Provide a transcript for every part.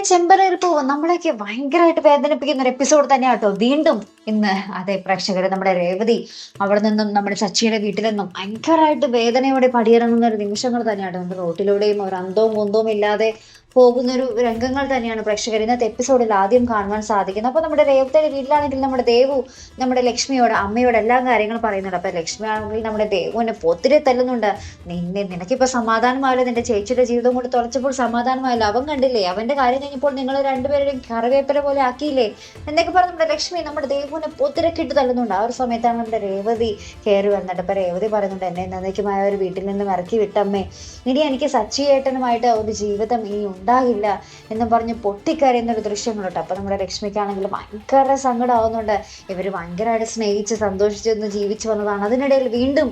ചെമ്പരേറിപ്പോ നമ്മളെയൊക്കെ ഭയങ്കരമായിട്ട് വേദനിപ്പിക്കുന്ന ഒരു എപ്പിസോഡ് തന്നെയാ കേട്ടോ വീണ്ടും ഇന്ന്. അതെ പ്രേക്ഷകര്, നമ്മുടെ രേവതി അവിടെ നിന്നും നമ്മുടെ ചച്ചിയുടെ വീട്ടിൽ നിന്നും ഭയങ്കരമായിട്ട് വേദനയോടെ പടിയിറങ്ങുന്ന ഒരു നിമിഷങ്ങൾ തന്നെയാട്ടോ. നമ്മുടെ റോട്ടിലൂടെയും ഒരു അന്തവും കുന്തവും ഇല്ലാതെ പോകുന്ന ഒരു രംഗങ്ങൾ തന്നെയാണ് പ്രേക്ഷകർ ഇന്നത്തെ എപ്പിസോഡിൽ ആദ്യം കാണുവാൻ സാധിക്കുന്നത്. അപ്പൊ നമ്മുടെ രേവതിയുടെ വീട്ടിലാണെങ്കിൽ നമ്മുടെ ദേവു നമ്മുടെ ലക്ഷ്മിയോട് അമ്മയോട് എല്ലാ കാര്യങ്ങളും പറയുന്നുണ്ട്. അപ്പൊ ലക്ഷ്മി ആണെങ്കിൽ നമ്മുടെ ദേവുവിനെ പൊത്തിരി തല്ലുന്നുണ്ട്. നിനക്കിപ്പോ സമാധാനമായല്ലോ, നിന്റെ ചേച്ചിയുടെ ജീവിതം കൊണ്ട് തുളച്ചപ്പോൾ സമാധാനമായല്ലോ, അവൻ കണ്ടില്ലേ അവന്റെ കാര്യം കഴിഞ്ഞപ്പോൾ നിങ്ങൾ രണ്ടുപേരും കറിവേപ്പില പോലെ ആക്കിയില്ലേ എന്നൊക്കെ പറഞ്ഞ് നമ്മുടെ ലക്ഷ്മി നമ്മുടെ ദേവുവിനെ പൊത്തിരൊക്കെ ഇട്ട് തല്ലുന്നുണ്ട്. ആ ഒരു സമയത്താണ് നമ്മുടെ രേവതി കയറി വന്നിട്ട് അപ്പൊ രേവതി പറയുന്നുണ്ട്, എന്നെ എന്നേക്കുമായ ഒരു വീട്ടിൽ നിന്നും ഇറക്കി വിട്ടമ്മേ, ഇനി എനിക്ക് സച്ചിയേട്ടനുമായിട്ട് ഒരു ജീവിതം ഇനി ഉണ്ടാകില്ല എന്ന് പറഞ്ഞ് പൊട്ടിക്കരയുന്നൊരു ദൃശ്യങ്ങളുണ്ട്. അപ്പൊ നമ്മുടെ ലക്ഷ്മിക്കാണെങ്കിൽ ഭയങ്കര സങ്കടമാവുന്നുണ്ട്. ഇവര് ഭയങ്കരമായിട്ട് സ്നേഹിച്ച് സന്തോഷിച്ച് ജീവിച്ചു വന്നതാണ്. അതിനിടയിൽ വീണ്ടും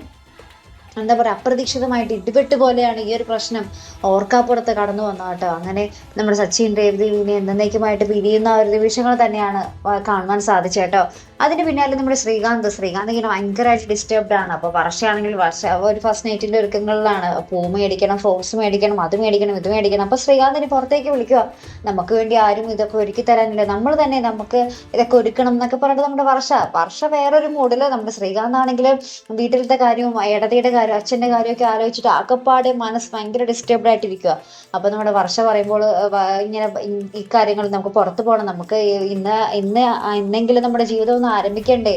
എന്താ പറയുക, അപ്രതീക്ഷിതമായിട്ട് ഇടിപെട്ട് പോലെയാണ് ഈ ഒരു പ്രശ്നം ഓർക്കാപ്പുറത്ത് കടന്നു വന്നത് കേട്ടോ. അങ്ങനെ നമ്മുടെ സച്ചിൻ രേവതിനെ എന്നേക്കുമായിട്ട് പിരിയുന്ന ഒരു നിമിഷങ്ങൾ തന്നെയാണ് കാണുവാൻ സാധിച്ചത് കേട്ടോ. അതിന് പിന്നാലെ നമ്മുടെ ശ്രീകാന്ത് ഇങ്ങനെ ഭയങ്കരമായിട്ട് ഡിസ്റ്റർബ്ഡ് ആണ്. അപ്പോൾ വർഷയാണെങ്കിൽ ഒരു ഫസ്റ്റ് നൈറ്റിന്റെ ഒരുക്കങ്ങളിലാണ്. പൂ മേടിക്കണം, ഫ്രൂട്ട്സ് മേടിക്കണം, അത് മേടിക്കണം, ഇത് മേടിക്കണം. അപ്പൊ ശ്രീകാന്തിന് പുറത്തേക്ക് വിളിക്കുക, നമുക്ക് വേണ്ടി ആരും ഇതൊക്കെ ഒരുക്കി തരാനില്ല, നമ്മൾ തന്നെ നമുക്ക് ഇതൊക്കെ ഒരുക്കണം എന്നൊക്കെ പറഞ്ഞിട്ട് നമ്മുടെ വർഷ വേറൊരു മൂഡില്. നമ്മുടെ ശ്രീകാന്ത് ആണെങ്കിൽ വീട്ടിലത്തെ കാര്യവും ഇടതിയുടെ കാര്യം അച്ഛന്റെ കാര്യമൊക്കെ ആലോചിച്ചിട്ട് ആകപ്പാടെ മനസ്സ് ഭയങ്കര ഡിസ്റ്റർബ്ഡ് ആയിട്ടിരിക്കുക. അപ്പൊ നമ്മുടെ വർഷ പറയുമ്പോൾ ഇങ്ങനെ ഇക്കാര്യങ്ങൾ നമുക്ക് പുറത്തു പോകണം, നമുക്ക് ഇന്നെങ്കിലും നമ്മുടെ ജീവിതം ആരംഭിക്കണ്ടേ,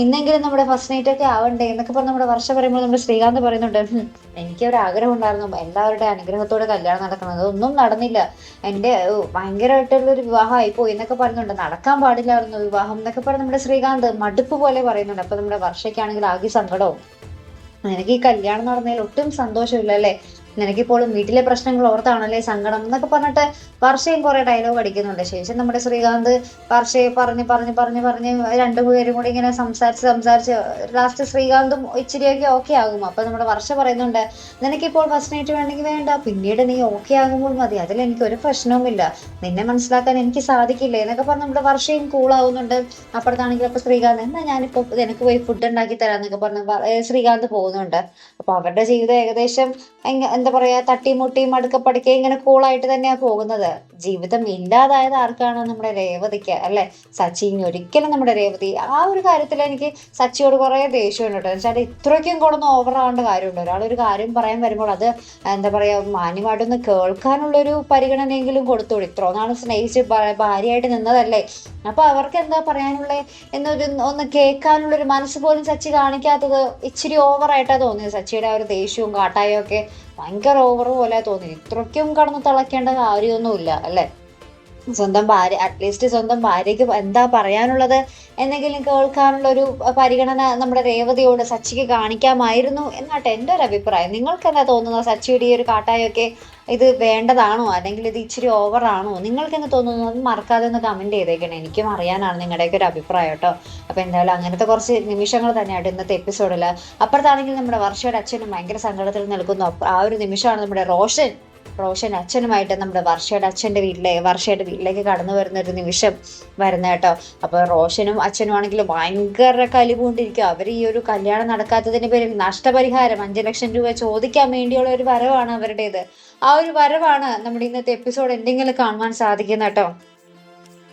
ഇന്നെങ്കിലും നമ്മുടെ ഫസ്റ്റ് നൈറ്റ് ഒക്കെ ആവണ്ടേ എന്നൊക്കെ പറഞ്ഞ് നമ്മുടെ വർഷ പറയുമ്പോൾ നമ്മുടെ ശ്രീകാന്ത് പറയുന്നുണ്ട്, എനിക്ക് ഒരു ആഗ്രഹം ഉണ്ടായിരുന്നു എല്ലാവരുടെ അനുഗ്രഹത്തോടെ കല്യാണം നടക്കുന്നത്, ഒന്നും നടന്നില്ല, എൻ്റെ ഭയങ്കരമായിട്ടുള്ളൊരു വിവാഹമായി പോയി എന്നൊക്കെ പറയുന്നുണ്ട്, നടക്കാൻ പാടില്ലായിരുന്നു വിവാഹം എന്നൊക്കെ പറഞ്ഞ് നമ്മുടെ ശ്രീകാന്ത് മടുപ്പ് പോലെ പറയുന്നുണ്ട്. അപ്പൊ നമ്മുടെ വർഷയ്ക്കാണെങ്കിൽ ആകെ സങ്കടവും, നിനക്ക് ഈ കല്യാണം നടന്നതിൽ ഒട്ടും സന്തോഷമില്ല അല്ലേ, നിനക്കിപ്പോഴും വീട്ടിലെ പ്രശ്നങ്ങൾ ഓർത്താണല്ലേ സങ്കടം എന്നൊക്കെ പറഞ്ഞിട്ട് വർഷയും കുറെ ഡയലോഗ് അടിക്കുന്നുണ്ട്. ശേഷം നമ്മുടെ ശ്രീകാന്ത് വർഷയെ പറഞ്ഞ് രണ്ടുപേരും കൂടി ഇങ്ങനെ സംസാരിച്ച് ലാസ്റ്റ് ശ്രീകാന്തും ഇച്ചിരിയൊക്കെ ഓക്കെ ആകും. അപ്പൊ നമ്മുടെ വർഷ പറയുന്നുണ്ട്, നിനക്കിപ്പോൾ ഫസ്റ്റ് നൈറ്റ് വേണമെങ്കിൽ വേണ്ട, പിന്നീട് നീ ഓക്കെ ആകുമ്പോൾ മതി, അതിൽ എനിക്ക് ഒരു പ്രശ്നവുമില്ല, നിന്നെ മനസ്സിലാക്കാൻ എനിക്ക് സാധിക്കില്ലേ എന്നൊക്കെ പറഞ്ഞ് നമ്മുടെ വർഷയും കൂളാവുന്നുണ്ട്. അപ്പുറത്താണെങ്കിൽ അപ്പൊ ശ്രീകാന്ത് എന്നാ ഞാനിപ്പോ എനിക്ക് പോയി ഫുഡ് ഉണ്ടാക്കി തരാന്നൊക്കെ പറഞ്ഞ് ശ്രീകാന്ത് പോകുന്നുണ്ട്. അപ്പൊ അവരുടെ ജീവിതം ഏകദേശം എന്താ പറയാ തട്ടിമുട്ടിയും അടുക്കപ്പടിക്കയും ഇങ്ങനെ കൂളായിട്ട് തന്നെയാണ് പോകുന്നത്. ജീവിതം ഇല്ലാതായത് ആർക്കാണ്? നമ്മുടെ രേവതിക്ക് അല്ലെ. സച്ചി ഒരിക്കലും നമ്മുടെ രേവതി ആ ഒരു കാര്യത്തിൽ എനിക്ക് സച്ചിയോട് കുറെ ദേഷ്യമുണ്ട് കേട്ടോ. വെച്ചാൽ ഇത്രയ്ക്കും കൂടെ ഓവറാവേണ്ട കാര്യമുണ്ട്. ഒരാളൊരു കാര്യം പറയാൻ വരുമ്പോൾ അത് എന്താ പറയാ മാന്യമായിട്ടൊന്ന് കേൾക്കാനുള്ളൊരു പരിഗണനയെങ്കിലും കൊടുത്തോളൂ. ഇത്ര നാൾ സ്നേഹിച്ച് ഭാര്യയായിട്ട് നിന്നതല്ലേ, അപ്പൊ അവർക്ക് എന്താ പറയാനുള്ളത് ഒന്ന് കേൾക്കാനുള്ളൊരു മനസ്സ് പോലും സച്ചി കാണിക്കാത്തത് ഇച്ചിരി ഓവറായിട്ടാണ് തോന്നിയത്. സച്ചിയുടെ ആ ഒരു ദേഷ്യവും കാട്ടായും ഒക്കെ ഭയങ്കര ഓവർ പോലെ തോന്നി. ഇത്രയ്ക്കും കടന്ന് തിളക്കേണ്ട കാര്യമൊന്നുമില്ല അല്ലെ. സ്വന്തം ഭാര്യ അറ്റ്ലീസ്റ്റ് സ്വന്തം ഭാര്യയ്ക്ക് എന്താ പറയാനുള്ളത് എന്തെങ്കിലും കേൾക്കാനുള്ള ഒരു പരിഗണന നമ്മുടെ രേവതിയോട് സച്ചിക്ക് കാണിക്കാമായിരുന്നു എന്നാട്ടെ എൻ്റെ ഒരു അഭിപ്രായം. നിങ്ങൾക്ക് എന്താ തോന്നുന്നത്? സച്ചിയുടെ ഈ ഒരു കാട്ടായൊക്കെ ഇത് വേണ്ടതാണോ, അല്ലെങ്കിൽ ഇത് ഇച്ചിരി ഓവറാണോ? നിങ്ങൾക്ക് എന്താ തോന്നുന്നത്? അത് മറക്കാതെ ഒന്ന് കമന്റ് ചെയ്തേക്കണേ, എനിക്കും അറിയാനാണ് നിങ്ങളുടെയൊക്കെ ഒരു അഭിപ്രായം കേട്ടോ. അപ്പൊ എന്തായാലും അങ്ങനത്തെ കുറച്ച് നിമിഷങ്ങൾ തന്നെയായിട്ട് ഇന്നത്തെ എപ്പിസോഡില്. അപ്പുറത്താണെങ്കിൽ നമ്മുടെ വർഷയുടെ അച്ഛനും ഭയങ്കര സങ്കടത്തിൽ നിൽക്കുന്നു. ആ ഒരു നിമിഷമാണ് നമ്മുടെ റോഷൻ അച്ഛനുമായിട്ട് നമ്മുടെ വർഷയുടെ വീട്ടിലേക്ക് കടന്നു വരുന്ന ഒരു നിമിഷം വരുന്ന കേട്ടോ. അപ്പൊ റോഷനും അച്ഛനും ആണെങ്കിൽ ഭയങ്കര കലിപൂണ്ടിരിക്കും. അവർ ഈ ഒരു കല്യാണം നടക്കാത്തതിന്റെ പേരിൽ നഷ്ടപരിഹാരം 5 ലക്ഷം രൂപ ചോദിക്കാൻ വേണ്ടിയുള്ള ഒരു വരവാണ് അവരുടേത്. ആ ഒരു വരവാണ് നമ്മുടെ ഇന്നത്തെ എപ്പിസോഡ് എന്തെങ്കിലും കാണുവാൻ സാധിക്കുന്ന കേട്ടോ.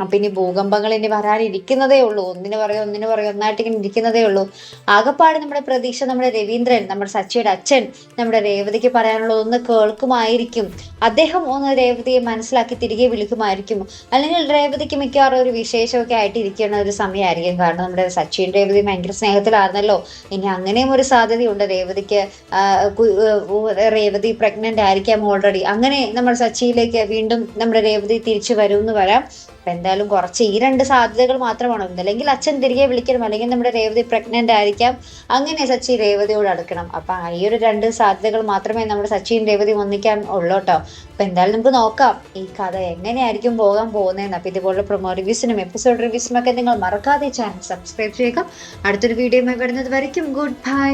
അപ്പൊ ഇനി ഭൂകമ്പങ്ങൾ ഇനി വരാനിരിക്കുന്നതേ ഉള്ളൂ. ഒന്നിനു പറയും ഒന്നായിട്ട് ഇങ്ങനെ ഇരിക്കുന്നതേ ഉള്ളൂ. ആകപ്പാട് നമ്മുടെ പ്രതീക്ഷ നമ്മുടെ രവീന്ദ്രൻ, നമ്മുടെ സച്ചിയുടെ അച്ഛൻ നമ്മുടെ രേവതിക്ക് പറയാനുള്ളത് ഒന്ന് കേൾക്കുമായിരിക്കും. അദ്ദേഹം ഒന്ന് രേവതിയെ മനസ്സിലാക്കി തിരികെ വിളിക്കുമായിരിക്കും. അല്ലെങ്കിൽ രേവതിക്ക് മിക്കവാറും ഒരു വിശേഷമൊക്കെ ആയിട്ട് ഇരിക്കുന്ന ഒരു സമയമായിരിക്കും. കാരണം നമ്മുടെ സച്ചിൻ രേവതി ഭയങ്കര സ്നേഹത്തിലായിരുന്നല്ലോ. ഇനി അങ്ങനെയും ഒരു സാധ്യതയുണ്ട്. രേവതി പ്രഗ്നന്റ് ആയിരിക്കാം ഓൾറെഡി. അങ്ങനെ നമ്മുടെ സച്ചിയിലേക്ക് വീണ്ടും നമ്മുടെ രേവതി തിരിച്ചു വരുമെന്ന് വരാം. അപ്പൊ എന്തായാലും കുറച്ച് ഈ 2 സാധ്യതകൾ മാത്രമാണ്. ഒന്നല്ലെങ്കിൽ അച്ഛൻ തിരികെ വിളിക്കണം, അല്ലെങ്കിൽ നമ്മുടെ രേവതി പ്രഗ്നന്റ് ആയിരിക്കാം. അങ്ങനെ സച്ചി രേവതിയോട് അടുക്കണം. അപ്പൊ ഈ ഒരു 2 സാധ്യതകൾ മാത്രമേ നമ്മുടെ സച്ചിൻ രേവതി ഒന്നിക്കാൻ ഉള്ളൂ കേട്ടോ. അപ്പൊ എന്തായാലും നമുക്ക് നോക്കാം ഈ കഥ എങ്ങനെയായിരിക്കും പോകാൻ പോകുന്നതെന്ന്. അപ്പൊ ഇതുപോലെ പ്രൊമോ റിവ്യൂസിനും എപ്പിസോഡ് റിവ്യൂസിനും ഒക്കെ നിങ്ങൾ മറക്കാതെ ചാനൽ സബ്സ്ക്രൈബ് ചെയ്യുക. അടുത്തൊരു വീഡിയോയുമായി വരുന്നത് വരയ്ക്കും ഗുഡ് ബൈ.